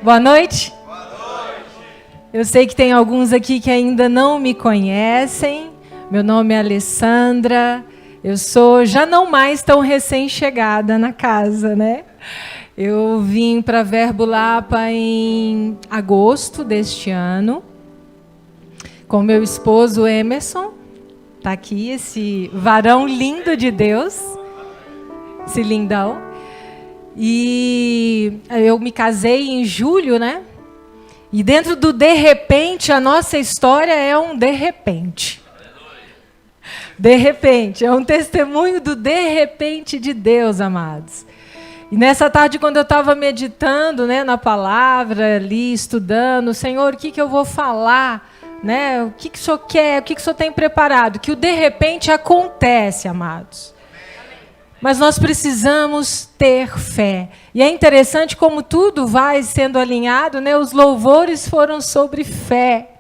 Boa noite. Boa noite. Eu sei que tem alguns aqui que ainda não me conhecem. Meu nome é Alessandra. Eu sou já não mais tão recém-chegada na casa, né? Eu vim para Verbo Lapa em agosto deste ano, com meu esposo Emerson. Está aqui esse varão lindo de Deus, esse lindão. E eu me casei em julho, né? E dentro do de repente, a nossa história é um de repente. De repente, é um testemunho do de repente de Deus, amados. E nessa tarde, quando eu estava meditando, né, na palavra, ali, estudando, Senhor, o que eu vou falar? Né? O que o Senhor quer? O que o Senhor tem preparado? Que o de repente acontece, amados. Mas nós precisamos ter fé. E é interessante como tudo vai sendo alinhado, né? Os louvores foram sobre fé.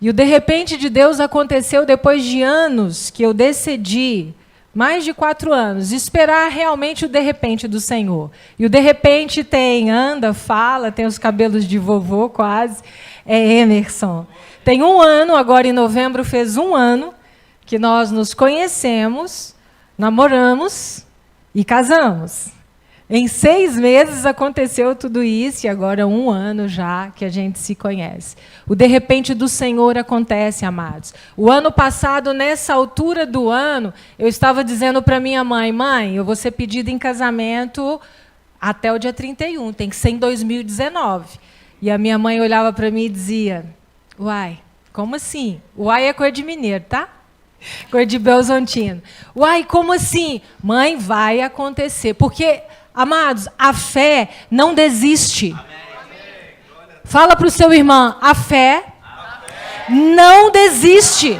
E o de repente de Deus aconteceu depois de anos que eu decidi, mais de 4 anos, esperar realmente o de repente do Senhor. E o de repente anda, fala, tem os cabelos de vovô quase, é Emerson. Tem 1 ano, agora em novembro fez 1 ano, que nós nos conhecemos, namoramos e casamos. Em 6 meses aconteceu tudo isso, e agora 1 ano já que a gente se conhece. O de repente do Senhor acontece, amados. O ano passado, nessa altura do ano, eu estava dizendo para minha mãe, mãe, eu vou ser pedida em casamento até o dia 31, tem que ser em 2019. E a minha mãe olhava para mim e dizia, uai, como assim? Uai é coisa de mineiro, tá? Coisa de Belzontino. Uai, como assim? Mãe, vai acontecer, porque... Amados, a fé não desiste. Fala para o seu irmão, a fé não desiste.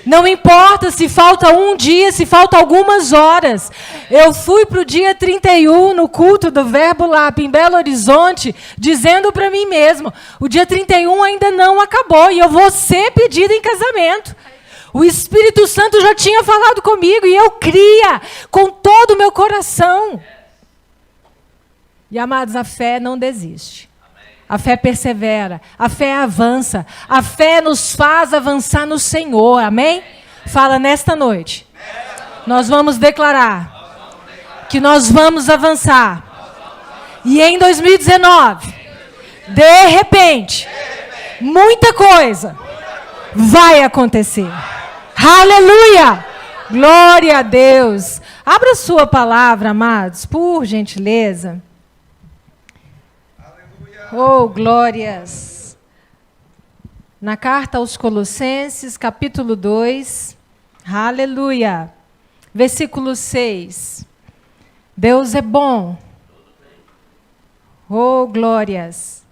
Não importa se falta 1 dia, se falta algumas horas. Eu fui para o dia 31 no culto do Verbo Lapa em Belo Horizonte, dizendo para mim mesmo, o dia 31 ainda não acabou e eu vou ser pedida em casamento. O Espírito Santo já tinha falado comigo e eu cria com todo o meu coração. E, amados, a fé não desiste. A fé persevera, a fé avança, a fé nos faz avançar no Senhor, amém? Fala, nesta noite, nós vamos declarar que nós vamos avançar. E em 2019, de repente, muita coisa vai acontecer. Aleluia! Glória a Deus. Abra sua palavra, amados, por gentileza. Oh, glórias! Na carta aos Colossenses, capítulo 2, aleluia! Versículo 6. Deus é bom. Oh, glórias!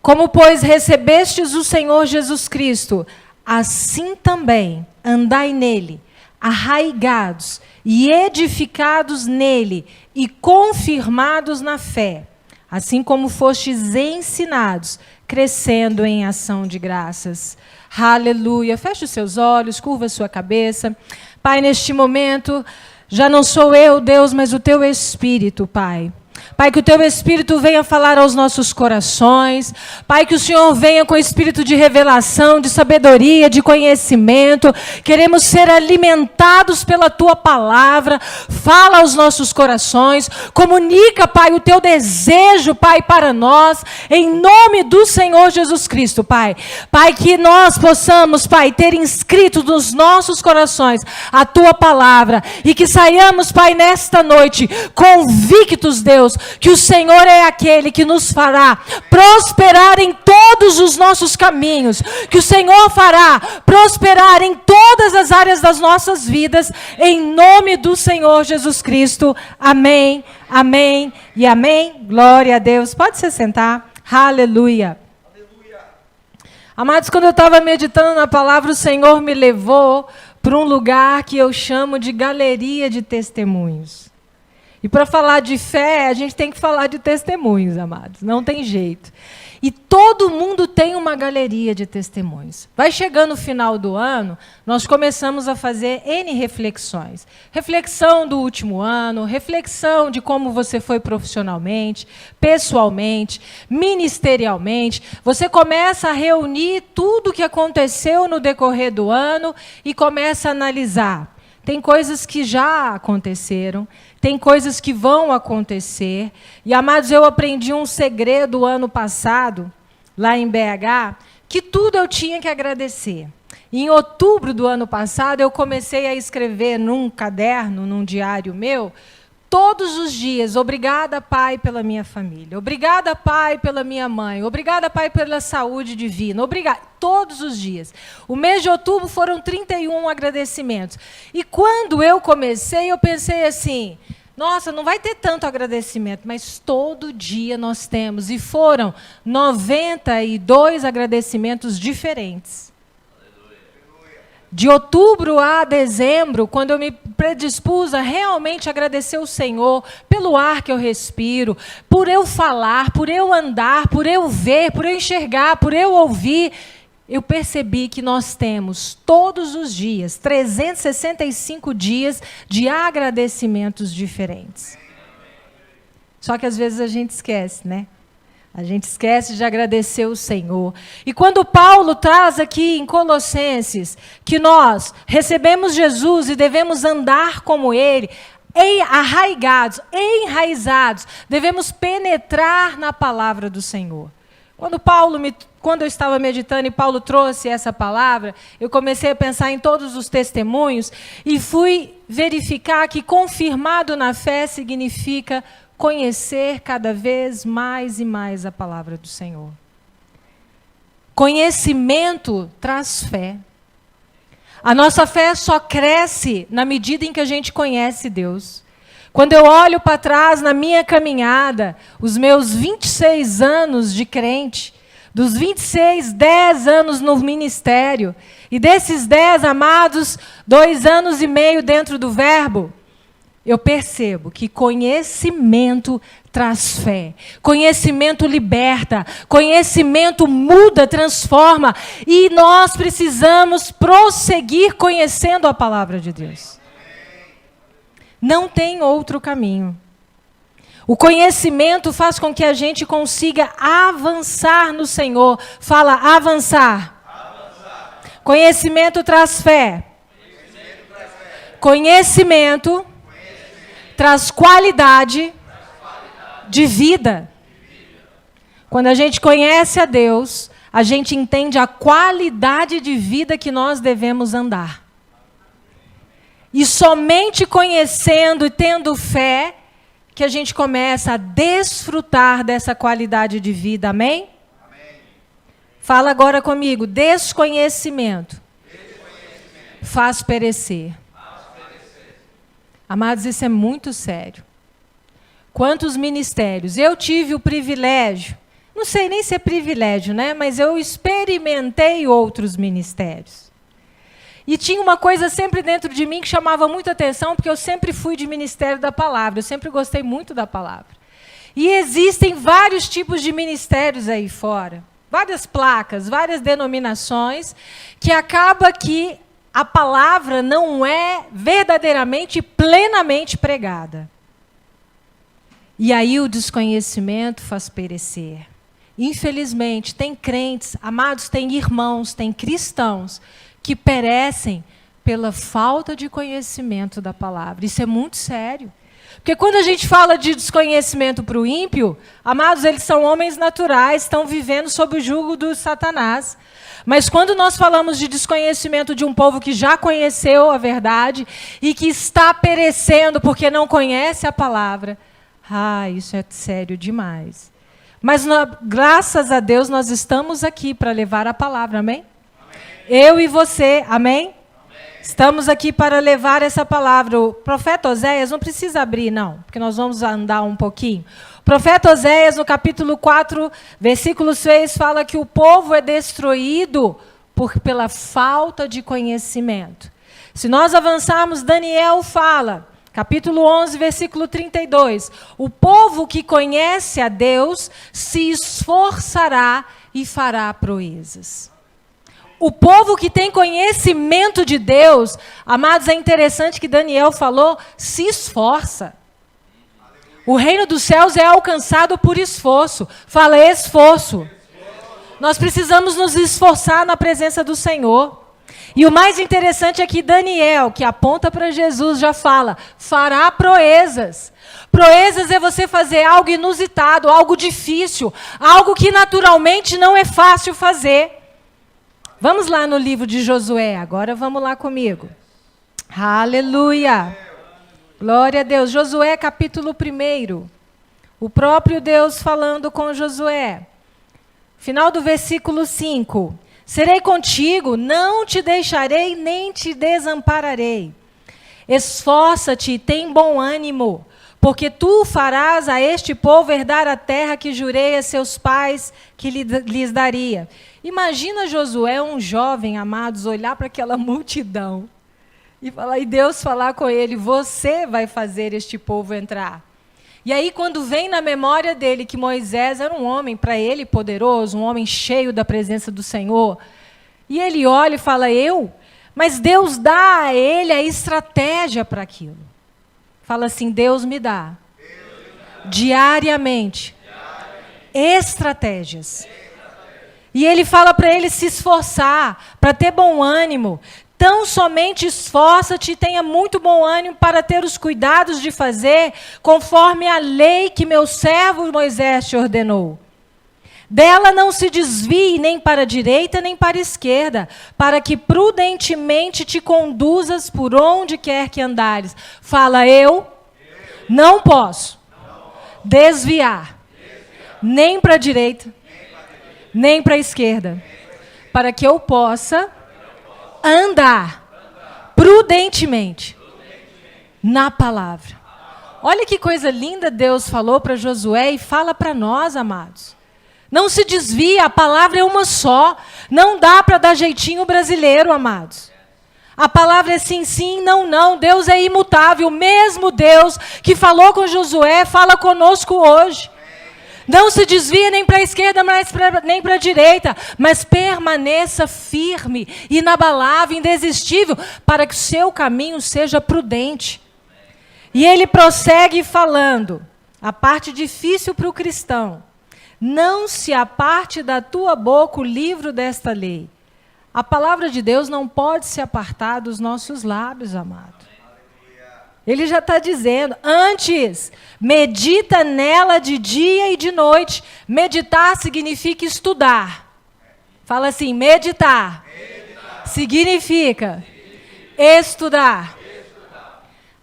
Como, pois, recebestes o Senhor Jesus Cristo, assim também andai nele, arraigados e edificados nele e confirmados na fé. Assim como fostes ensinados, crescendo em ação de graças. Aleluia. Feche os seus olhos, curva a sua cabeça. Pai, neste momento, já não sou eu, Deus, mas o teu Espírito, Pai. Pai, que o teu Espírito venha falar aos nossos corações. Pai, que o Senhor venha com espírito de revelação, de sabedoria, de conhecimento. Queremos ser alimentados pela tua palavra. Fala aos nossos corações. Comunica, Pai, o teu desejo, Pai, para nós. Em nome do Senhor Jesus Cristo, Pai. Pai, que nós possamos, Pai, ter inscrito nos nossos corações a tua palavra. E que saiamos, Pai, nesta noite convictos, Deus, que o Senhor é aquele que nos fará prosperar em todos os nossos caminhos, que o Senhor fará prosperar em todas as áreas das nossas vidas, em nome do Senhor Jesus Cristo. Amém, amém e amém. Glória a Deus. Pode se sentar. Aleluia. Amados, quando eu estava meditando na palavra, o Senhor me levou para um lugar que eu chamo de galeria de testemunhos. E E para falar de fé, a gente tem que falar de testemunhos, amados. Não tem jeito. E todo mundo tem uma galeria de testemunhos. Vai chegando o final do ano, nós começamos a fazer N reflexões. Reflexão do último ano, reflexão de como você foi profissionalmente, pessoalmente, ministerialmente. Você começa a reunir tudo o que aconteceu no decorrer do ano e começa a analisar. Tem coisas que já aconteceram, tem coisas que vão acontecer. E, amados, eu aprendi um segredo ano passado, lá em BH, que tudo eu tinha que agradecer. Em outubro do ano passado, eu comecei a escrever num caderno, num diário meu, todos os dias, obrigada, Pai, pela minha família. Obrigada, Pai, pela minha mãe. Obrigada, Pai, pela saúde divina. Obrigada. Todos os dias. O mês de outubro foram 31 agradecimentos. E quando eu comecei, eu pensei assim, nossa, não vai ter tanto agradecimento, mas todo dia nós temos. E foram 92 agradecimentos diferentes. De outubro a dezembro, quando eu me predispus a realmente agradecer o Senhor pelo ar que eu respiro, por eu falar, por eu andar, por eu ver, por eu enxergar, por eu ouvir, eu percebi que nós temos todos os dias, 365 dias de agradecimentos diferentes. Só que às vezes a gente esquece, né? A gente esquece de agradecer o Senhor. E quando Paulo traz aqui em Colossenses que nós recebemos Jesus e devemos andar como Ele, arraigados, enraizados, devemos penetrar na palavra do Senhor. Quando eu estava meditando e Paulo trouxe essa palavra, eu comecei a pensar em todos os testemunhos e fui verificar que confirmado na fé significa conhecer cada vez mais e mais a palavra do Senhor. Conhecimento traz fé. A nossa fé só cresce na medida em que a gente conhece Deus. Quando eu olho para trás na minha caminhada, os meus 26 anos de crente, dos 26, 10 anos no ministério, e desses 10, amados, 2 anos e meio dentro do Verbo, eu percebo que conhecimento traz fé, conhecimento liberta, conhecimento muda, transforma, e nós precisamos prosseguir conhecendo a palavra de Deus. Não tem outro caminho. O conhecimento faz com que a gente consiga avançar no Senhor. Fala, avançar. Conhecimento traz fé. Conhecimento traz qualidade de vida. Quando a gente conhece a Deus, a gente entende a qualidade de vida que nós devemos andar. E somente conhecendo e tendo fé, que a gente começa a desfrutar dessa qualidade de vida. Amém? Amém. Fala agora comigo. Desconhecimento faz perecer. Amados, isso é muito sério. Quantos ministérios? Eu tive o privilégio, não sei nem se é privilégio, né? Mas eu experimentei outros ministérios. E tinha uma coisa sempre dentro de mim que chamava muita atenção, porque eu sempre fui de ministério da palavra, eu sempre gostei muito da palavra. E existem vários tipos de ministérios aí fora, várias placas, várias denominações, que acaba que a palavra não é verdadeiramente, plenamente pregada. E aí o desconhecimento faz perecer. Infelizmente, tem crentes, amados, tem irmãos, tem cristãos, que perecem pela falta de conhecimento da palavra. Isso é muito sério. Porque quando a gente fala de desconhecimento para o ímpio, amados, eles são homens naturais, estão vivendo sob o jugo do Satanás. Mas quando nós falamos de desconhecimento de um povo que já conheceu a verdade e que está perecendo porque não conhece a palavra, isso é sério demais. Mas graças a Deus nós estamos aqui para levar a palavra, amém? Eu e você, amém? Amém? Estamos aqui para levar essa palavra. O profeta Oséias, não precisa abrir, não, porque nós vamos andar um pouquinho. O profeta Oséias, no capítulo 4, versículo 6, fala que o povo é destruído pela falta de conhecimento. Se nós avançarmos, Daniel fala, Capítulo 11, versículo 32. O povo que conhece a Deus se esforçará e fará proezas. O povo que tem conhecimento de Deus, amados, é interessante que Daniel falou, se esforça. O reino dos céus é alcançado por esforço. Fala esforço. Nós precisamos nos esforçar na presença do Senhor. E o mais interessante é que Daniel, que aponta para Jesus, já fala, fará proezas. Proezas é você fazer algo inusitado, algo difícil, algo que naturalmente não é fácil fazer. Vamos lá no livro de Josué, agora vamos lá comigo. Aleluia! Glória a Deus. Josué capítulo 1. O próprio Deus falando com Josué. Final do versículo 5. Serei contigo, não te deixarei nem te desampararei. Esforça-te e tem bom ânimo, porque tu farás a este povo herdar a terra que jurei a seus pais que lhes daria. Imagina Josué, um jovem, amados, olhar para aquela multidão e Deus falar com ele, você vai fazer este povo entrar. E aí, quando vem na memória dele que Moisés era um homem, para ele, poderoso, um homem cheio da presença do Senhor, e ele olha e fala, mas Deus dá a ele a estratégia para aquilo. Fala assim, Deus me dá, diariamente, estratégias. E ele fala para ele se esforçar, para ter bom ânimo. Tão somente esforça-te e tenha muito bom ânimo para ter os cuidados de fazer conforme a lei que meu servo Moisés te ordenou. Dela não se desvie nem para a direita nem para a esquerda, para que prudentemente te conduzas por onde quer que andares. Fala, eu não posso desviar nem para a direita nem para a esquerda, para que eu possa andar prudentemente na palavra. Olha que coisa linda Deus falou para Josué e fala para nós, amados. Não se desvia, a palavra é uma só. Não dá para dar jeitinho brasileiro, amados. A palavra é sim, sim, não, não. Deus é imutável. O mesmo Deus que falou com Josué, fala conosco hoje. Não se desvia nem para a esquerda, nem para a direita, mas permaneça firme, inabalável, indesistível, para que o seu caminho seja prudente. E ele prossegue falando, a parte difícil para o cristão, não se aparte da tua boca o livro desta lei. A palavra de Deus não pode se apartar dos nossos lábios, amado. Ele já está dizendo, antes, medita nela de dia e de noite. Meditar significa estudar. Fala assim, meditar. Significa estudar.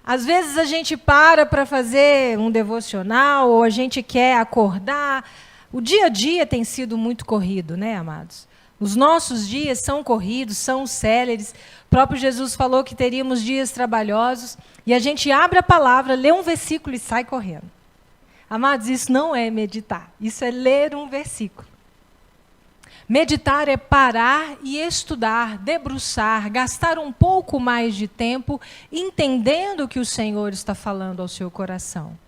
Às vezes a gente para fazer um devocional, ou a gente quer acordar. O dia a dia tem sido muito corrido, né, amados? Os nossos dias são corridos, são céleres. O próprio Jesus falou que teríamos dias trabalhosos. E a gente abre a palavra, lê um versículo e sai correndo. Amados, isso não é meditar. Isso é ler um versículo. Meditar é parar e estudar, debruçar, gastar um pouco mais de tempo entendendo o que o Senhor está falando ao seu coração.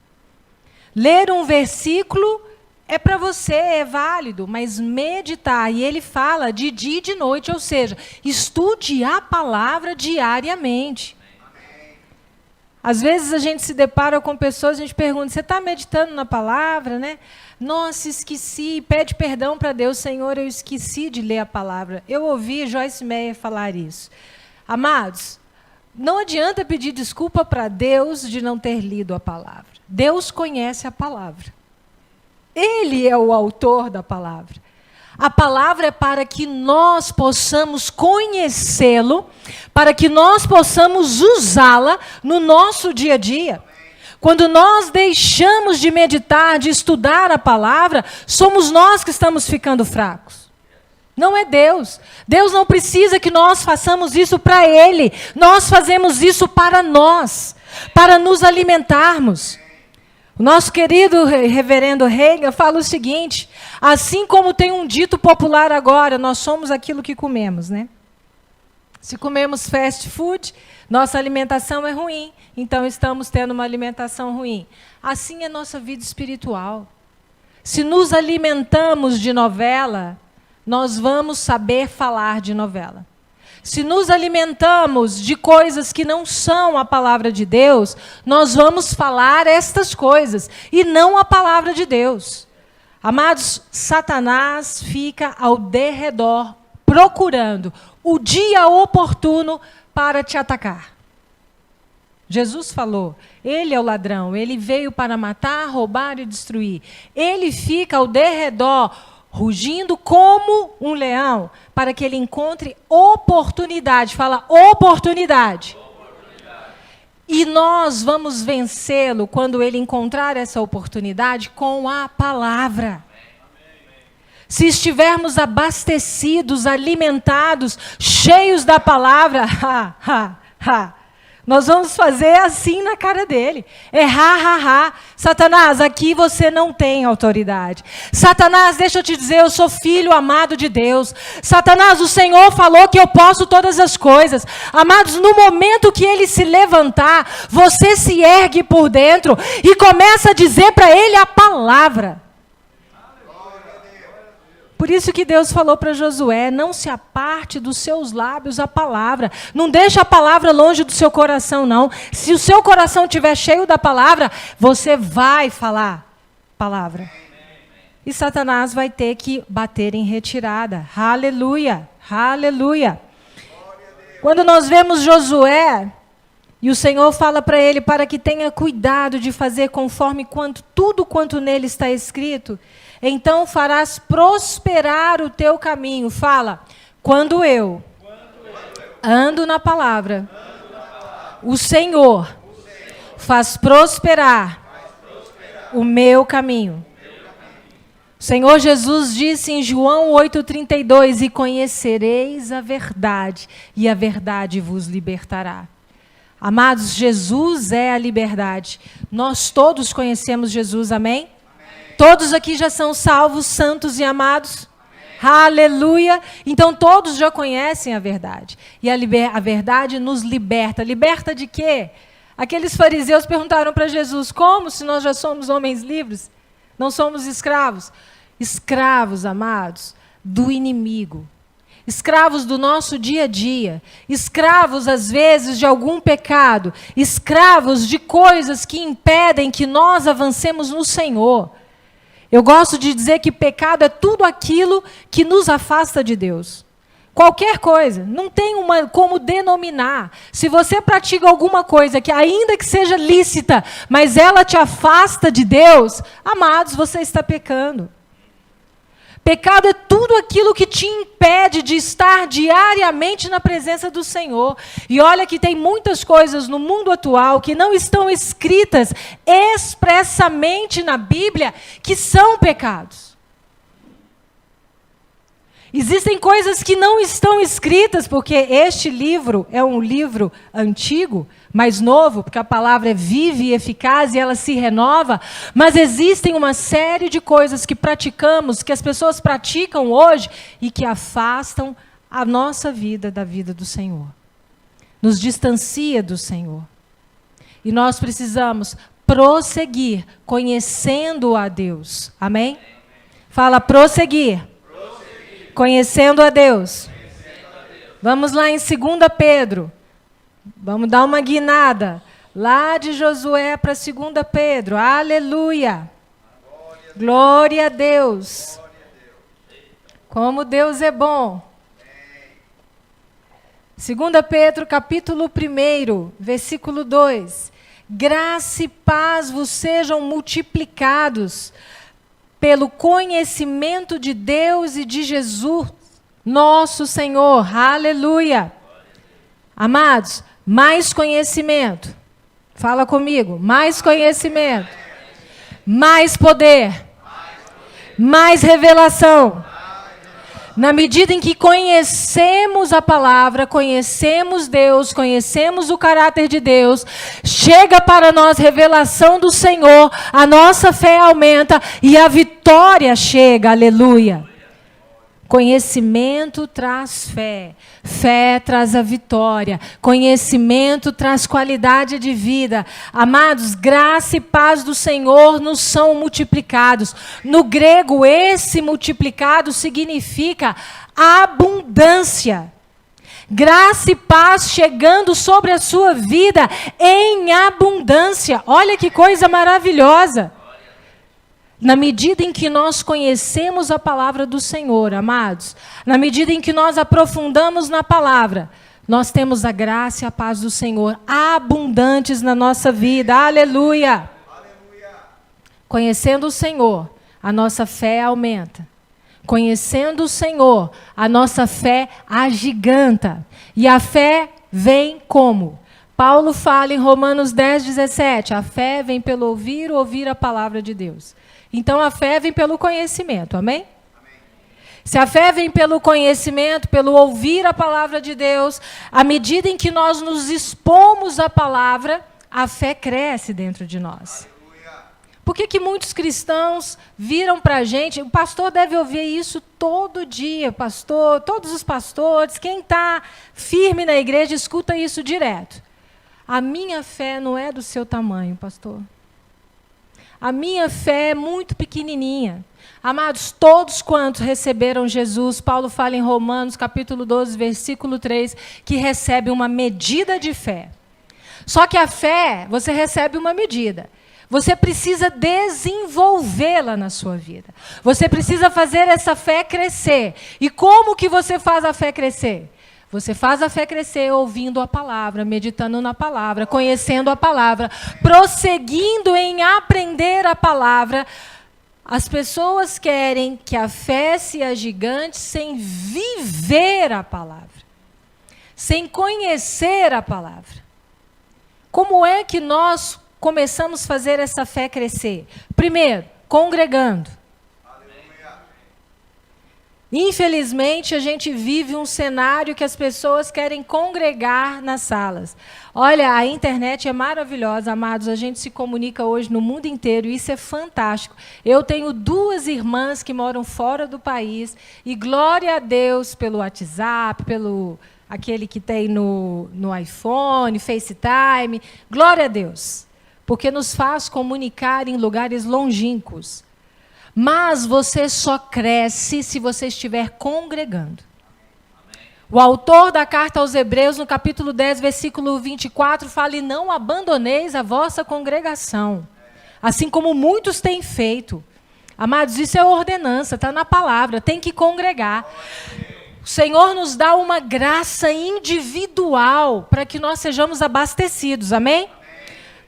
Ler um versículo é para você, é válido, mas meditar, e ele fala de dia e de noite, ou seja, estude a palavra diariamente. Às vezes a gente se depara com pessoas, a gente pergunta, você está meditando na palavra, né? Nossa, esqueci, pede perdão para Deus, Senhor, eu esqueci de ler a palavra. Eu ouvi Joyce Meyer falar isso. Amados, não adianta pedir desculpa para Deus de não ter lido a palavra. Deus conhece a palavra. Ele é o autor da palavra. A palavra é para que nós possamos conhecê-lo, para que nós possamos usá-la no nosso dia a dia. Quando nós deixamos de meditar, de estudar a palavra, somos nós que estamos ficando fracos. Não é Deus. Deus não precisa que nós façamos isso para Ele. Nós fazemos isso para nós, para nos alimentarmos. O nosso querido reverendo Reagan fala o seguinte, assim como tem um dito popular agora, nós somos aquilo que comemos, né? Se comemos fast food, Nossa alimentação é ruim, então estamos tendo uma alimentação ruim. Assim é nossa vida espiritual. Se nos alimentamos de novela, nós vamos saber falar de novela. Se nos alimentamos de coisas que não são a palavra de Deus, nós vamos falar estas coisas e não a palavra de Deus. Amados, Satanás fica ao derredor procurando o dia oportuno para te atacar. Jesus falou, ele é o ladrão, ele veio para matar, roubar e destruir. Ele fica ao derredor rugindo como um leão, para que ele encontre oportunidade. Fala, oportunidade. E nós vamos vencê-lo quando ele encontrar essa oportunidade com a palavra. Se estivermos abastecidos, alimentados, cheios da palavra, nós vamos fazer assim na cara dele. Satanás, aqui você não tem autoridade. Satanás, deixa eu te dizer, eu sou filho amado de Deus. Satanás, o Senhor falou que eu posso todas as coisas. Amados, no momento que ele se levantar, você se ergue por dentro e começa a dizer para ele a palavra. Por isso que Deus falou para Josué, não se aparte dos seus lábios a palavra. Não deixa a palavra longe do seu coração, não. Se o seu coração estiver cheio da palavra, você vai falar palavra. E Satanás vai ter que bater em retirada. Aleluia, aleluia. Quando nós vemos Josué, e o Senhor fala para ele, para que tenha cuidado de fazer conforme tudo quanto nele está escrito, então farás prosperar o teu caminho. Fala, quando eu ando na palavra, o Senhor faz prosperar o meu caminho. O Senhor Jesus disse em João 8,32, e conhecereis a verdade, e a verdade vos libertará. Amados, Jesus é a liberdade. Nós todos conhecemos Jesus, amém? Todos aqui já são salvos, santos e amados? Aleluia! Então todos já conhecem a verdade. E a verdade nos liberta. Liberta de quê? Aqueles fariseus perguntaram para Jesus, como se nós já somos homens livres? Não somos escravos? Escravos, amados, do inimigo. Escravos do nosso dia a dia. Escravos, às vezes, de algum pecado. Escravos de coisas que impedem que nós avancemos no Senhor. Eu gosto de dizer que pecado é tudo aquilo que nos afasta de Deus. Qualquer coisa, não tem como denominar. Se você pratica alguma coisa que ainda que seja lícita, mas ela te afasta de Deus, amados, você está pecando. Pecado é tudo aquilo que te impede de estar diariamente na presença do Senhor. E olha que tem muitas coisas no mundo atual que não estão escritas expressamente na Bíblia que são pecados. Existem coisas que não estão escritas, porque este livro é um livro antigo, mais novo, porque a palavra é viva e eficaz e ela se renova, mas existem uma série de coisas que praticamos, que as pessoas praticam hoje e que afastam a nossa vida da vida do Senhor. Nos distancia do Senhor. E nós precisamos prosseguir conhecendo a Deus. Amém? Fala, prosseguir. Conhecendo a Deus. Vamos lá em 2 Pedro. Vamos dar uma guinada. Lá de Josué para 2 Pedro. Aleluia. Glória a Deus. Como Deus é bom. 2 Pedro, capítulo 1, versículo 2. Graça e paz vos sejam multiplicados pelo conhecimento de Deus e de Jesus, nosso Senhor. Aleluia. Amados, mais conhecimento. Fala comigo. Mais conhecimento. Mais poder. Mais revelação. Na medida em que conhecemos a palavra, conhecemos Deus, conhecemos o caráter de Deus, chega para nós revelação do Senhor, a nossa fé aumenta e a vitória chega, aleluia. Conhecimento traz fé. Fé traz a vitória. Conhecimento traz qualidade de vida. Amados, graça e paz do Senhor nos são multiplicados. No grego, esse multiplicado significa abundância. Graça e paz chegando sobre a sua vida em abundância. Olha que coisa maravilhosa. Na medida em que nós conhecemos a palavra do Senhor, amados, na medida em que nós aprofundamos na palavra, nós temos a graça e a paz do Senhor abundantes na nossa vida. Aleluia! Aleluia. Conhecendo o Senhor, a nossa fé aumenta. Conhecendo o Senhor, a nossa fé agiganta. E a fé vem como? Paulo fala em Romanos 10:17, a fé vem pelo ouvir a palavra de Deus. Então, a fé vem pelo conhecimento, amém? Amém? Se a fé vem pelo conhecimento, pelo ouvir a palavra de Deus, à medida em que nós nos expomos à palavra, a fé cresce dentro de nós. Aleluia. Por que muitos cristãos viram para a gente, o pastor deve ouvir isso todo dia, pastor, todos os pastores, quem está firme na igreja escuta isso direto. A minha fé não é do seu tamanho, pastor. A minha fé é muito pequenininha. Amados, todos quantos receberam Jesus, Paulo fala em Romanos, capítulo 12, versículo 3, que recebe uma medida de fé. Só que a fé, você recebe uma medida. Você precisa desenvolvê-la na sua vida. Você precisa fazer essa fé crescer. E como que você faz a fé crescer? Você faz a fé crescer ouvindo a palavra, meditando na palavra, conhecendo a palavra, prosseguindo em aprender a palavra. As pessoas querem que a fé se agigante sem viver a palavra, sem conhecer a palavra. Como é que nós começamos a fazer essa fé crescer? Primeiro, congregando. Infelizmente, a gente vive um cenário que as pessoas querem congregar nas salas. Olha, a internet é maravilhosa, amados. A gente se comunica hoje no mundo inteiro e isso é fantástico. Eu tenho 2 irmãs que moram fora do país e glória a Deus pelo WhatsApp, pelo aquele que tem no iPhone, FaceTime. Glória a Deus, porque nos faz comunicar em lugares longínquos. Mas você só cresce se você estiver congregando. Amém. O autor da carta aos Hebreus, no capítulo 10, versículo 24, fala: e não abandoneis a vossa congregação, assim como muitos têm feito. Amados, isso é ordenança, está na palavra, tem que congregar. O Senhor nos dá uma graça individual para que nós sejamos abastecidos, amém?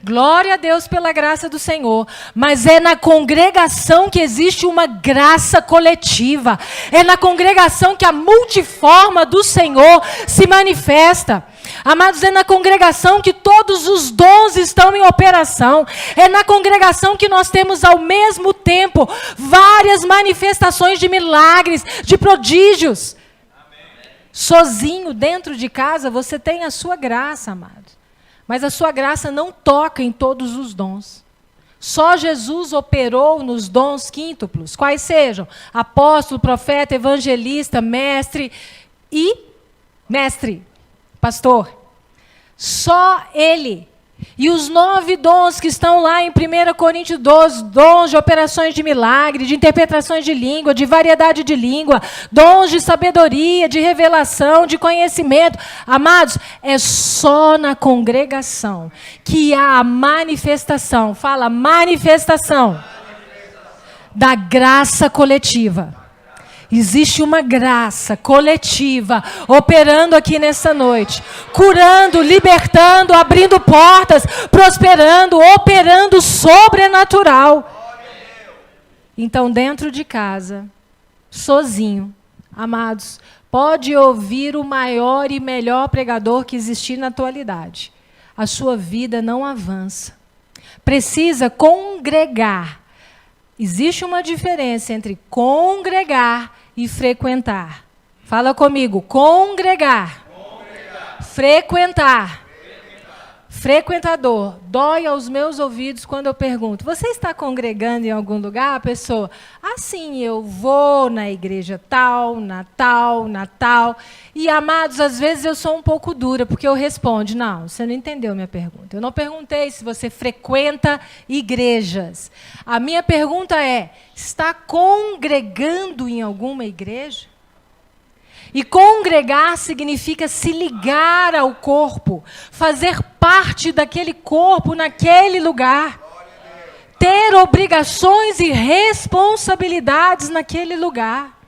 Glória a Deus pela graça do Senhor, mas é na congregação que existe uma graça coletiva, é na congregação que a multiforma do Senhor se manifesta. Amados, é na congregação que todos os dons estão em operação, é na congregação que nós temos ao mesmo tempo várias manifestações de milagres, de prodígios. Amém. Sozinho, dentro de casa, você tem a sua graça, amado. Mas a sua graça não toca em todos os dons. Só Jesus operou nos dons quíntuplos, quais sejam apóstolo, profeta, evangelista, mestre, pastor. Só Ele. E os 9 dons que estão lá em 1 Coríntios 12, dons de operações de milagre, de interpretações de língua, de variedade de língua, dons de sabedoria, de revelação, de conhecimento. Amados, é só na congregação que há a manifestação, fala manifestação, da graça coletiva. Existe uma graça coletiva operando aqui nessa noite, curando, libertando, abrindo portas, prosperando, operando sobrenatural. Então, dentro de casa, sozinho, amados, pode ouvir o maior e melhor pregador que existir na atualidade. A sua vida não avança. Precisa congregar. Existe uma diferença entre congregar e frequentar. Fala comigo, congregar. Frequentar. frequentador, dói aos meus ouvidos quando eu pergunto: você está congregando em algum lugar? A pessoa: assim, eu vou na igreja tal, na tal, na tal. E, amados, às vezes eu sou um pouco dura, porque eu respondo: não, você não entendeu minha pergunta. Eu não perguntei se você frequenta igrejas. A minha pergunta é: está congregando em alguma igreja? E congregar significa se ligar ao corpo, fazer parte daquele corpo naquele lugar, ter obrigações e responsabilidades naquele lugar.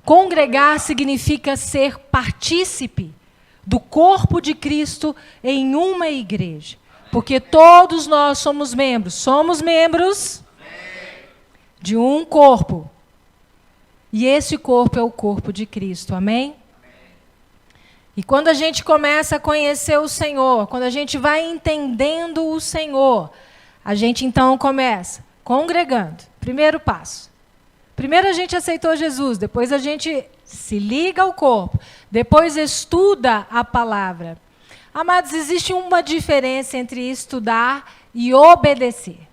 Congregar significa ser partícipe do corpo de Cristo em uma igreja, porque todos nós somos membros de um corpo. E esse corpo é o corpo de Cristo, amém? E quando a gente começa a conhecer o Senhor, quando a gente vai entendendo o Senhor, a gente então começa congregando. Primeiro passo. Primeiro a gente aceitou Jesus, depois a gente se liga ao corpo, depois estuda a palavra. Amados, existe uma diferença entre estudar e obedecer.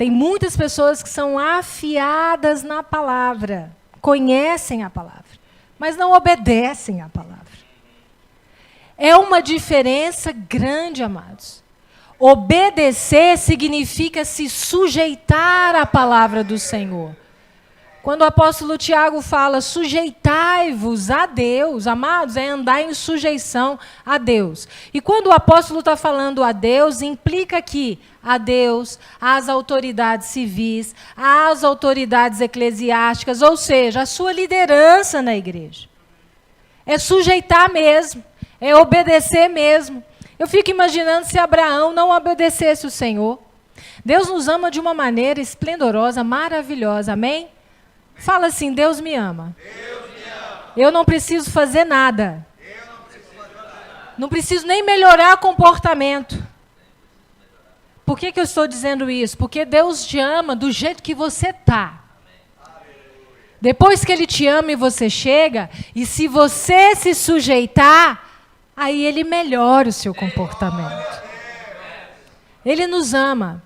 Tem muitas pessoas que são afiadas na palavra, conhecem a palavra, mas não obedecem à palavra. É uma diferença grande, amados. Obedecer significa se sujeitar à palavra do Senhor. Quando o apóstolo Tiago fala, sujeitai-vos a Deus, amados, é andar em sujeição a Deus. E quando o apóstolo está falando a Deus, implica que a Deus, às autoridades civis, às autoridades eclesiásticas, ou seja, a sua liderança na igreja. É sujeitar mesmo, é obedecer mesmo. Eu fico imaginando se Abraão não obedecesse o Senhor. Deus nos ama de uma maneira esplendorosa, maravilhosa, amém? Fala assim: Deus me ama. Deus me ama. Eu não preciso fazer nada. Não preciso nem melhorar comportamento. Por que eu estou dizendo isso? Porque Deus te ama do jeito que você está. Depois que Ele te ama e você chega, e se você se sujeitar, aí Ele melhora o seu comportamento. Ele nos ama.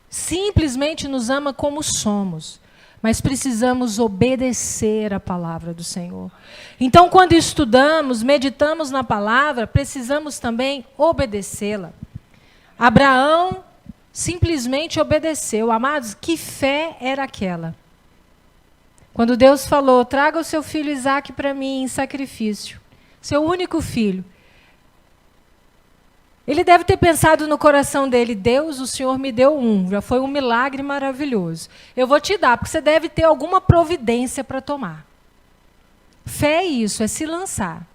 Simplesmente nos ama como somos. Mas precisamos obedecer a palavra do Senhor. Então, quando estudamos, meditamos na palavra, precisamos também obedecê-la. Abraão simplesmente obedeceu. Amados, que fé era aquela? Quando Deus falou: traga o seu filho Isaque para mim em sacrifício, seu único filho. Ele deve ter pensado no coração dele: Deus, o Senhor me deu já foi um milagre maravilhoso. Eu vou te dar, porque você deve ter alguma providência para tomar. Fé é isso, é se lançar.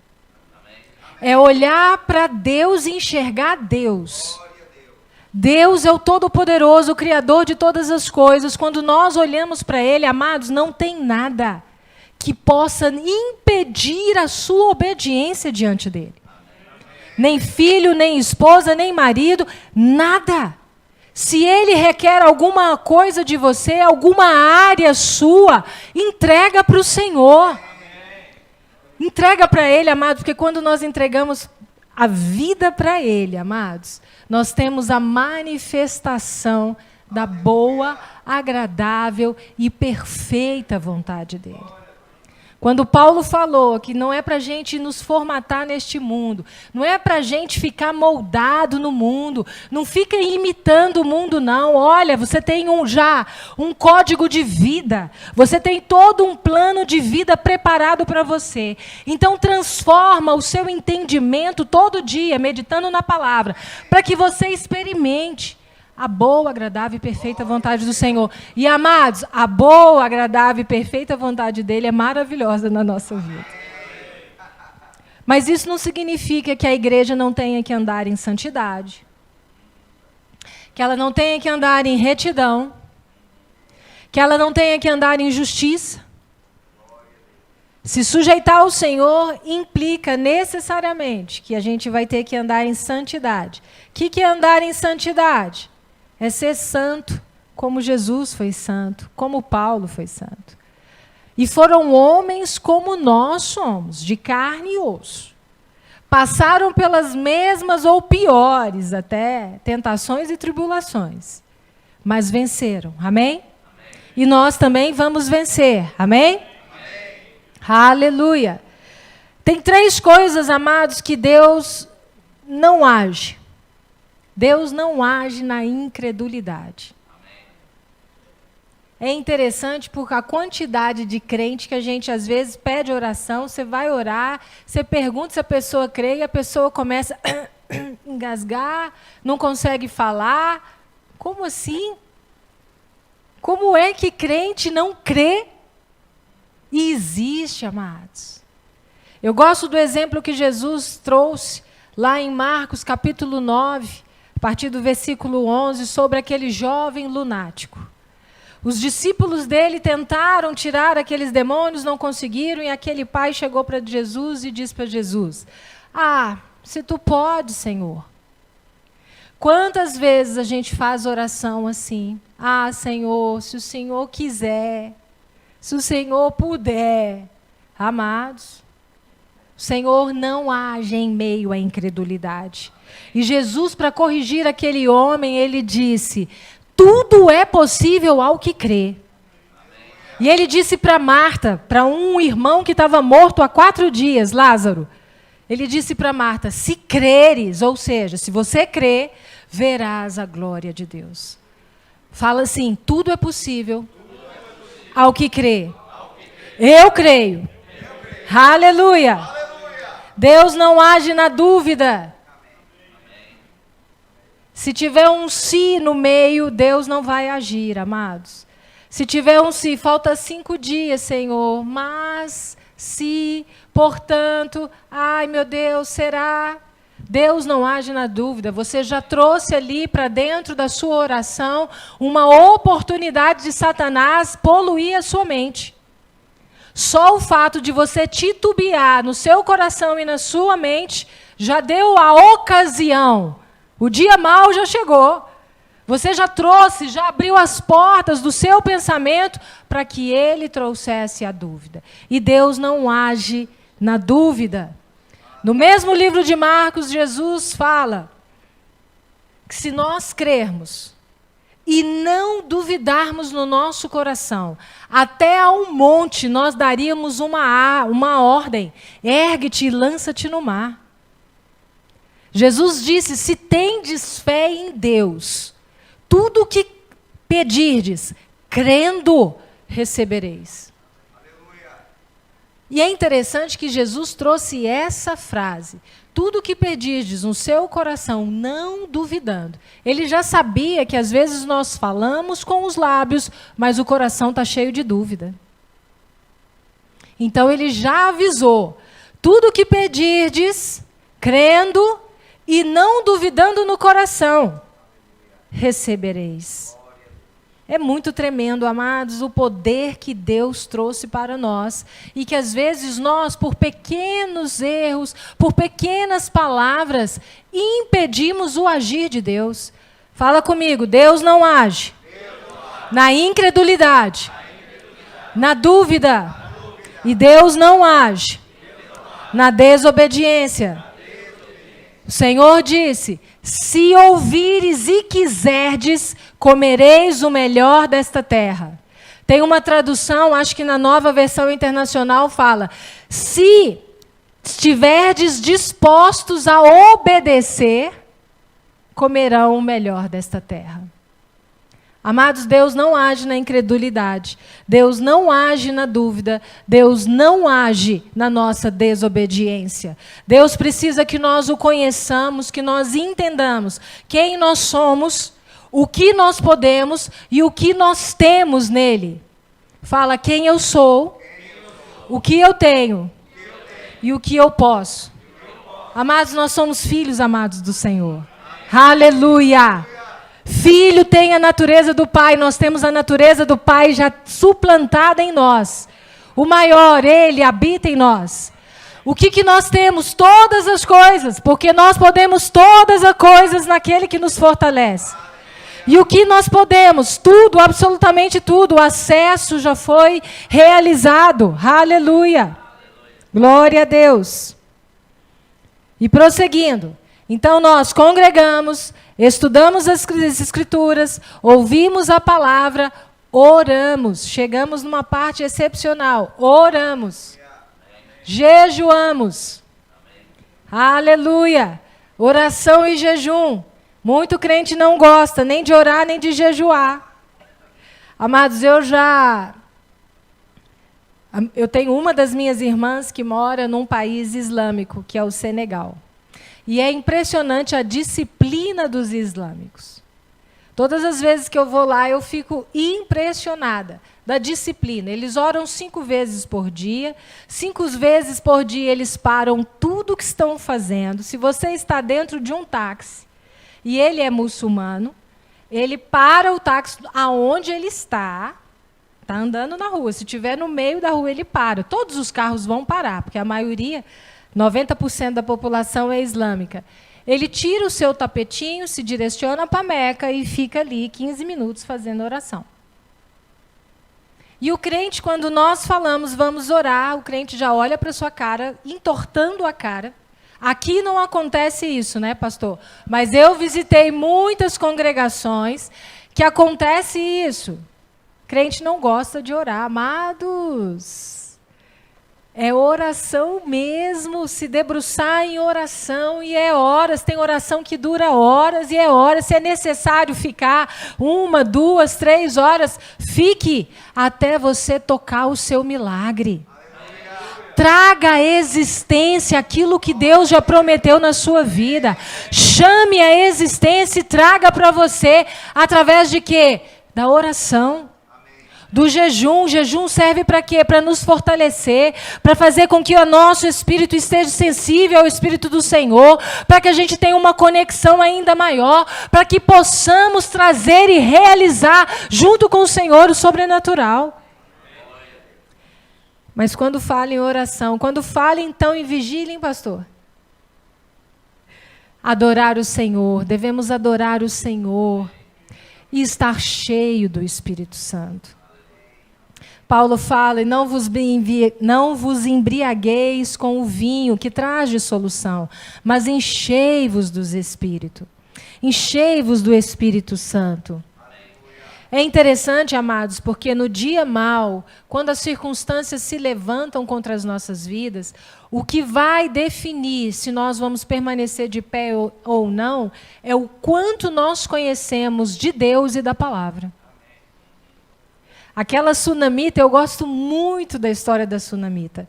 É olhar para Deus e enxergar Deus. Deus é o Todo-Poderoso, o Criador de todas as coisas. Quando nós olhamos para Ele, amados, não tem nada que possa impedir a sua obediência diante dEle. Nem filho, nem esposa, nem marido, nada. Se Ele requer alguma coisa de você, alguma área sua, entrega para o Senhor. Entrega para Ele, amados, porque quando nós entregamos a vida para Ele, amados, nós temos a manifestação da boa, agradável e perfeita vontade dEle. Quando Paulo falou que não é para a gente nos formatar neste mundo, não é para a gente ficar moldado no mundo, não fica imitando o mundo, não. Olha, você tem já um código de vida, você tem todo um plano de vida preparado para você. Então transforma o seu entendimento todo dia, meditando na palavra, para que você experimente a boa, agradável e perfeita vontade do Senhor. E, amados, a boa, agradável e perfeita vontade dEle é maravilhosa na nossa vida. Mas isso não significa que a igreja não tenha que andar em santidade, que ela não tenha que andar em retidão, que ela não tenha que andar em justiça. Se sujeitar ao Senhor implica necessariamente que a gente vai ter que andar em santidade. O que é andar em santidade? É ser santo, como Jesus foi santo, como Paulo foi santo. E foram homens como nós somos, de carne e osso. passaram pelas mesmas ou piores até tentações e tribulações, mas venceram. Amém? Amém. E nós também vamos vencer. Amém? Amém. Aleluia. Tem 3 coisas, amados, que Deus não age. Deus não age na incredulidade. É interessante porque a quantidade de crente que a gente às vezes pede oração, você vai orar, você pergunta se a pessoa crê e a pessoa começa a engasgar, não consegue falar. Como assim? Como é que crente não crê? E existe, amados. Eu gosto do exemplo que Jesus trouxe lá em Marcos capítulo 9, a partir do versículo 11, sobre aquele jovem lunático. Os discípulos dele tentaram tirar aqueles demônios, não conseguiram, e aquele pai chegou para Jesus e disse para Jesus: se tu pode, Senhor. Quantas vezes a gente faz oração assim? Senhor, se o Senhor quiser, se o Senhor puder. Amados, o Senhor não age em meio à incredulidade. E Jesus, para corrigir aquele homem, ele disse: tudo é possível ao que crê. E ele disse para Marta, para um irmão que estava morto há 4 dias, Lázaro, ele disse para Marta: se creres, ou seja, se você crê, verás a glória de Deus. Fala assim: tudo é possível ao que crê. Eu creio. Aleluia. Deus não age na dúvida. Se tiver um se no meio, Deus não vai agir, amados. Se tiver um se, falta 5 dias, Senhor, mas se, portanto, ai meu Deus, será? Deus não age na dúvida. Você já trouxe ali para dentro da sua oração uma oportunidade de Satanás poluir a sua mente. Só o fato de você titubear no seu coração e na sua mente já deu a ocasião. O dia mau já chegou. Você já trouxe, já abriu as portas do seu pensamento para que ele trouxesse a dúvida. E Deus não age na dúvida. No mesmo livro de Marcos, Jesus fala que se nós crermos e não duvidarmos no nosso coração, até a um monte nós daríamos uma ordem: ergue-te e lança-te no mar. Jesus disse: se tendes fé em Deus, tudo o que pedirdes, crendo, recebereis. Aleluia. E é interessante que Jesus trouxe essa frase: tudo o que pedirdes no seu coração, não duvidando. Ele já sabia que às vezes nós falamos com os lábios, mas o coração está cheio de dúvida. Então ele já avisou: tudo o que pedirdes, crendo e não duvidando no coração, recebereis. É muito tremendo, amados, o poder que Deus trouxe para nós. E que às vezes nós, por pequenos erros, por pequenas palavras, impedimos o agir de Deus. Fala comigo: Deus não age, na incredulidade, na dúvida. E Deus não age na desobediência. O Senhor disse: se ouvires e quiserdes, comereis o melhor desta terra. Tem uma tradução, acho que na Nova Versão Internacional fala: se estiverdes dispostos a obedecer, comerão o melhor desta terra. Amados, Deus não age na incredulidade. Deus não age na dúvida. Deus não age na nossa desobediência. Deus precisa que nós o conheçamos, que nós entendamos quem nós somos, o que nós podemos e o que nós temos nele. Fala: quem eu sou, o que eu tenho e o que eu posso. Amados, nós somos filhos amados do Senhor. Aleluia! Filho tem a natureza do Pai, nós temos a natureza do Pai já suplantada em nós. O maior, Ele habita em nós. O que nós temos? Todas as coisas, porque nós podemos todas as coisas naquele que nos fortalece. E o que nós podemos? Tudo, absolutamente tudo. O acesso já foi realizado. Aleluia. Glória a Deus. E prosseguindo. Então nós congregamos, estudamos as Escrituras, ouvimos a palavra, oramos. Chegamos numa parte excepcional. Oramos. Jejuamos. Aleluia. Oração e jejum. Muito crente não gosta nem de orar, nem de jejuar. Amados, eu tenho uma das minhas irmãs que mora num país islâmico, que é o Senegal. E é impressionante a disciplina dos islâmicos. Todas as vezes que eu vou lá, eu fico impressionada da disciplina. Eles oram 5 vezes por dia. 5 vezes por dia eles param tudo o que estão fazendo. Se você está dentro de um táxi e ele é muçulmano, ele para o táxi aonde ele está andando na rua. Se estiver no meio da rua, ele para. Todos os carros vão parar, porque a maioria, 90% da população é islâmica. Ele tira o seu tapetinho, se direciona para a Meca e fica ali 15 minutos fazendo oração. E o crente, quando nós falamos, vamos orar, o crente já olha para a sua cara, entortando a cara. Aqui não acontece isso, né, pastor? Mas eu visitei muitas congregações que acontece isso. Crente não gosta de orar, amados. É oração mesmo, se debruçar em oração, e é horas, tem oração que dura horas, e é horas, se é necessário ficar 1, 2, 3 horas, fique até você tocar o seu milagre. Traga à existência aquilo que Deus já prometeu na sua vida. Chame a existência e traga para você, através de quê? Da oração. Do jejum. O jejum serve para quê? Para nos fortalecer, para fazer com que o nosso espírito esteja sensível ao Espírito do Senhor, para que a gente tenha uma conexão ainda maior, para que possamos trazer e realizar, junto com o Senhor, o sobrenatural. Mas quando fala em oração, quando fala então em vigília, hein, pastor? Adorar o Senhor, devemos adorar o Senhor e estar cheio do Espírito Santo. Paulo fala, e não vos embriagueis com o vinho que traz dissolução, mas enchei-vos do Espírito. Enchei-vos do Espírito Santo. É interessante, amados, porque no dia mau, quando as circunstâncias se levantam contra as nossas vidas, o que vai definir se nós vamos permanecer de pé ou não, é o quanto nós conhecemos de Deus e da palavra. Aquela sunamita, eu gosto muito da história da sunamita.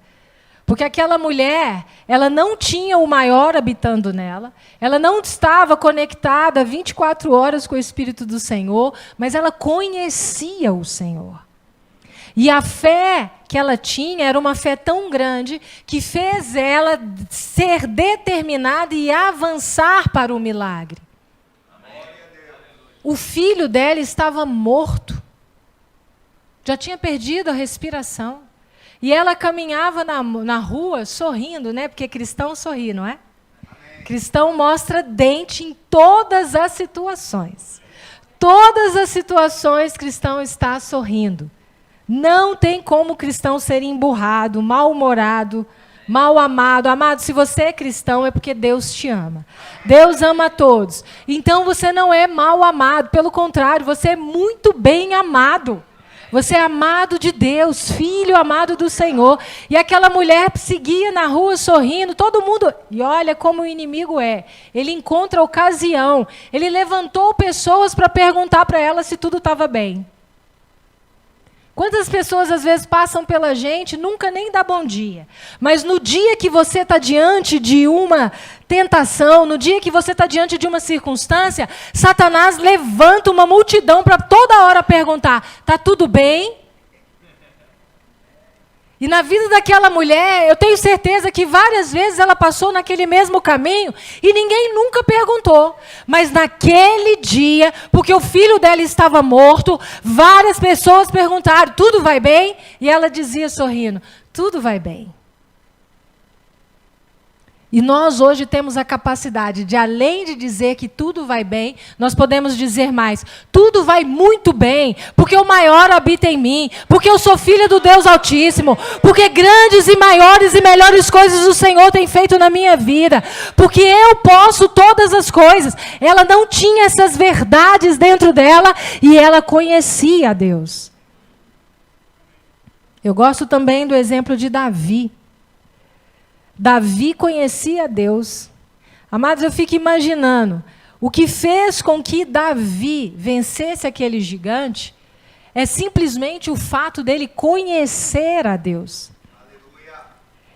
Porque aquela mulher, ela não tinha o maior habitando nela, ela não estava conectada 24 horas com o Espírito do Senhor, mas ela conhecia o Senhor. E a fé que ela tinha era uma fé tão grande que fez ela ser determinada e avançar para o milagre. O filho dela estava morto, já tinha perdido a respiração. E ela caminhava na rua sorrindo, né? Porque cristão sorri, não é? Amém. Cristão mostra dente em todas as situações. Todas as situações, cristão está sorrindo. Não tem como cristão ser emburrado, mal-humorado, mal amado. Amado, se você é cristão é porque Deus te ama. Deus ama a todos. Então você não é mal amado, pelo contrário, você é muito bem amado. Você é amado de Deus, filho amado do Senhor. E aquela mulher seguia na rua sorrindo, todo mundo... E olha como o inimigo é. Ele encontra ocasião. Ele levantou pessoas para perguntar para ela se tudo estava bem. Quantas pessoas às vezes passam pela gente, nunca nem dá bom dia. Mas no dia que você está diante de uma tentação, no dia que você está diante de uma circunstância, Satanás levanta uma multidão para toda hora perguntar, está tudo bem? E na vida daquela mulher, eu tenho certeza que várias vezes ela passou naquele mesmo caminho e ninguém nunca perguntou. Mas naquele dia, porque o filho dela estava morto, várias pessoas perguntaram, tudo vai bem? E ela dizia sorrindo, tudo vai bem. E nós hoje temos a capacidade de, além de dizer que tudo vai bem, nós podemos dizer mais, tudo vai muito bem, porque o maior habita em mim, porque eu sou filha do Deus Altíssimo, porque grandes e maiores e melhores coisas o Senhor tem feito na minha vida, porque eu posso todas as coisas. Ela não tinha essas verdades dentro dela e ela conhecia a Deus. Eu gosto também do exemplo de Davi. Davi conhecia Deus. Amados, eu fico imaginando, o que fez com que Davi vencesse aquele gigante é simplesmente o fato dele conhecer a Deus.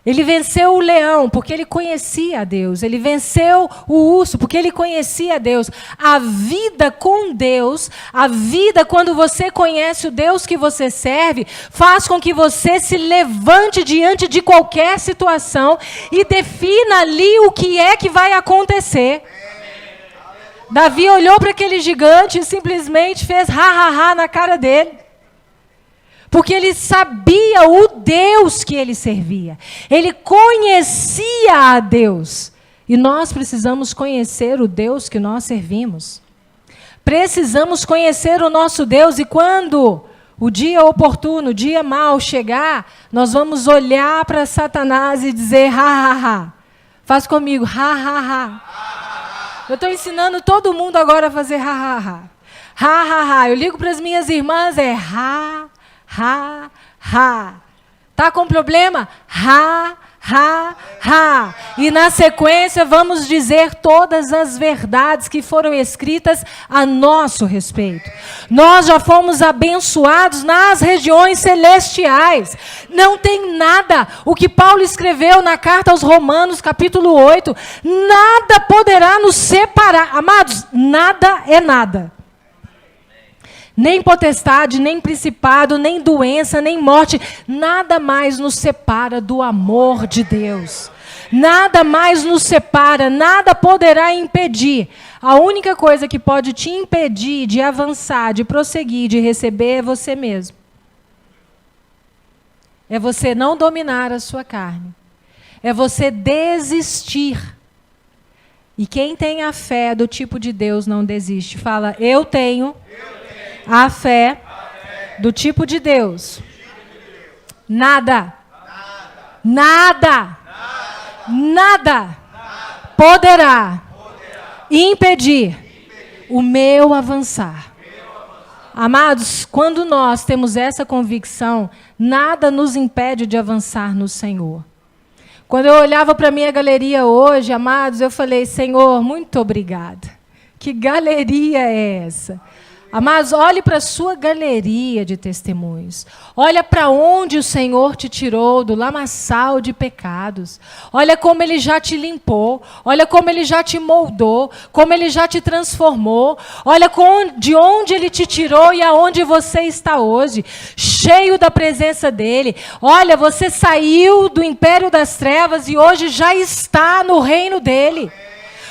Ele venceu o leão porque ele conhecia a Deus. Ele venceu o urso porque ele conhecia a Deus. A vida com Deus, a vida quando você conhece o Deus que você serve, faz com que você se levante diante de qualquer situação e defina ali o que é que vai acontecer. Davi olhou para aquele gigante e simplesmente fez ha na cara dele. Porque ele sabia o Deus que ele servia. Ele conhecia a Deus. E nós precisamos conhecer o Deus que nós servimos. Precisamos conhecer o nosso Deus. E quando o dia oportuno, o dia mau chegar, nós vamos olhar para Satanás e dizer ha. Faz comigo, ha. Eu estou ensinando todo mundo agora a fazer ha. Ha. Eu ligo para as minhas irmãs, é ha. Tá com problema? Ha. E na sequência vamos dizer todas as verdades que foram escritas a nosso respeito. Nós já fomos abençoados nas regiões celestiais. Não tem nada. O que Paulo escreveu na carta aos Romanos, capítulo 8, nada poderá nos separar. Amados, nada é nada. Nem potestade, nem principado, nem doença, nem morte, nada mais nos separa do amor de Deus. Nada mais nos separa, nada poderá impedir. A única coisa que pode te impedir de avançar, de prosseguir, de receber é você mesmo. É você não dominar a sua carne. É você desistir. E quem tem a fé do tipo de Deus não desiste. Fala, eu tenho a fé do tipo de Deus. Nada poderá impedir o meu avançar. Amados, quando nós temos essa convicção, nada nos impede de avançar no Senhor. Quando eu olhava para a minha galeria hoje, amados, eu falei, Senhor, muito obrigada. Que galeria é essa? Amados, olhe para a sua galeria de testemunhos. Olha para onde o Senhor te tirou do lamaçal de pecados. Olha como Ele já te limpou. Olha como Ele já te moldou. Como Ele já te transformou. Olha de onde Ele te tirou e aonde você está hoje. Cheio da presença dEle. Olha, você saiu do império das trevas e hoje já está no reino dEle.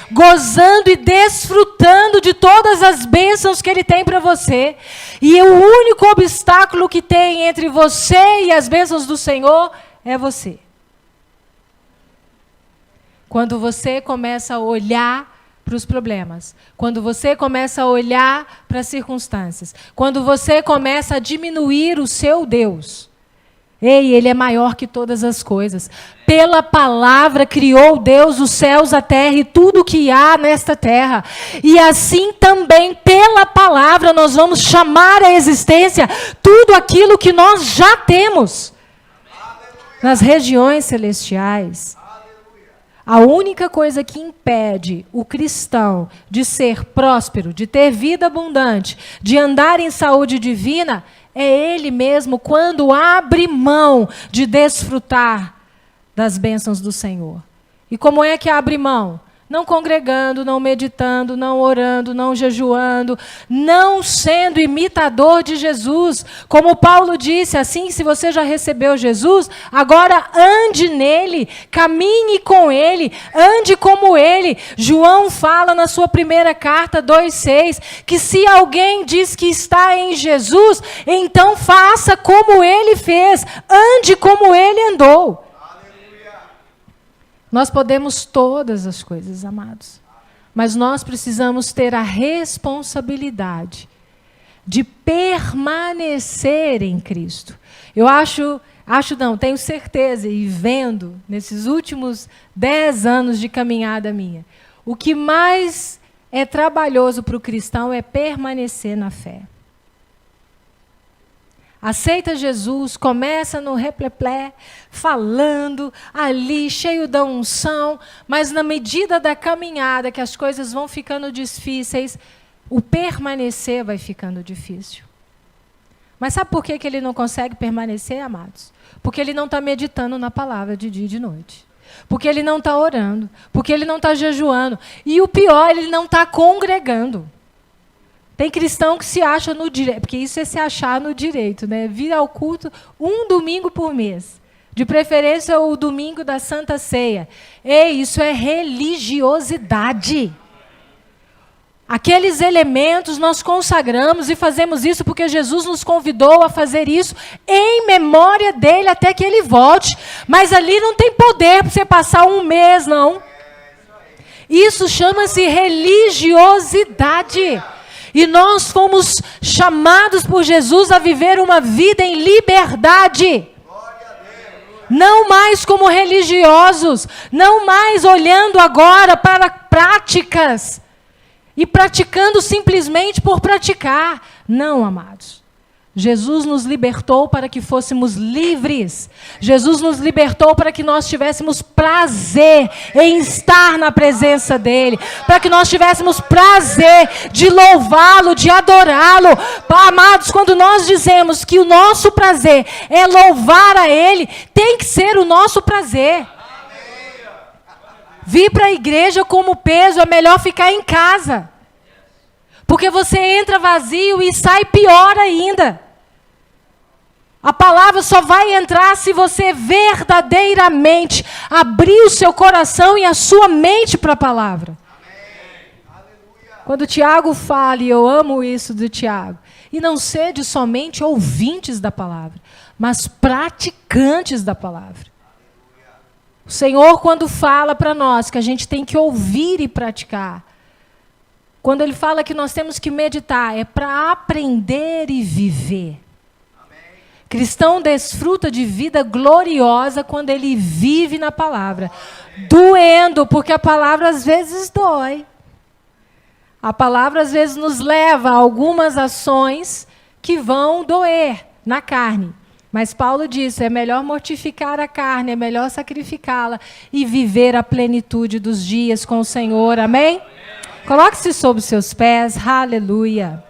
Gozando e desfrutando de todas as bênçãos que Ele tem para você. E o único obstáculo que tem entre você e as bênçãos do Senhor é você. Quando você começa a olhar para os problemas, quando você começa a olhar para as circunstâncias, quando você começa a diminuir o seu Deus. Ei, Ele é maior que todas as coisas. Pela palavra criou Deus os céus, a terra e tudo que há nesta terra. E assim também, pela palavra, nós vamos chamar à existência tudo aquilo que nós já temos nas regiões celestiais. A única coisa que impede o cristão de ser próspero, de ter vida abundante, de andar em saúde divina, é ele mesmo quando abre mão de desfrutar das bênçãos do Senhor. E como é que abre mão? Não congregando, não meditando, não orando, não jejuando, não sendo imitador de Jesus. Como Paulo disse, assim, se você já recebeu Jesus, agora ande nele, caminhe com ele, ande como ele. João fala na sua primeira carta, 2,6, que se alguém diz que está em Jesus, então faça como ele fez, ande como ele andou. Nós podemos todas as coisas, amados. Mas nós precisamos ter a responsabilidade de permanecer em Cristo. Eu tenho certeza, e vendo nesses últimos 10 anos de caminhada minha, o que mais é trabalhoso para o cristão é permanecer na fé. Aceita Jesus, começa no repleplé, falando ali, cheio da unção, mas na medida da caminhada, que as coisas vão ficando difíceis, o permanecer vai ficando difícil. Mas sabe por que ele não consegue permanecer, amados? Porque ele não está meditando na palavra de dia e de noite. Porque ele não está orando. Porque ele não está jejuando. E o pior, ele não está congregando. Tem cristão que se acha no direito, porque isso é se achar no direito, né? Vir ao culto um domingo por mês. De preferência o domingo da Santa Ceia. Ei, isso é religiosidade. Aqueles elementos nós consagramos e fazemos isso porque Jesus nos convidou a fazer isso em memória dele até que ele volte. Mas ali não tem poder para você passar um mês, não. Isso chama-se religiosidade. E nós fomos chamados por Jesus a viver uma vida em liberdade. Não mais como religiosos, não mais olhando agora para práticas e praticando simplesmente por praticar. Não, amados. Jesus nos libertou para que fôssemos livres. Jesus nos libertou para que nós tivéssemos prazer em estar na presença dEle. Para que nós tivéssemos prazer de louvá-lo, de adorá-lo. Amados, quando nós dizemos que o nosso prazer é louvar a Ele, tem que ser o nosso prazer. Vir para a igreja como peso, é melhor ficar em casa. Porque você entra vazio e sai pior ainda. A palavra só vai entrar se você verdadeiramente abrir o seu coração e a sua mente para a palavra. Quando o Tiago fala, e eu amo isso do Tiago, e não sede somente ouvintes da palavra, mas praticantes da palavra. O Senhor, quando fala para nós que a gente tem que ouvir e praticar, quando Ele fala que nós temos que meditar, é para aprender e viver. Cristão desfruta de vida gloriosa quando ele vive na palavra. Doendo, porque a palavra às vezes dói. A palavra às vezes nos leva a algumas ações que vão doer na carne. Mas Paulo disse, é melhor mortificar a carne, é melhor sacrificá-la e viver a plenitude dos dias com o Senhor. Amém? Coloque-se sob os seus pés. Aleluia.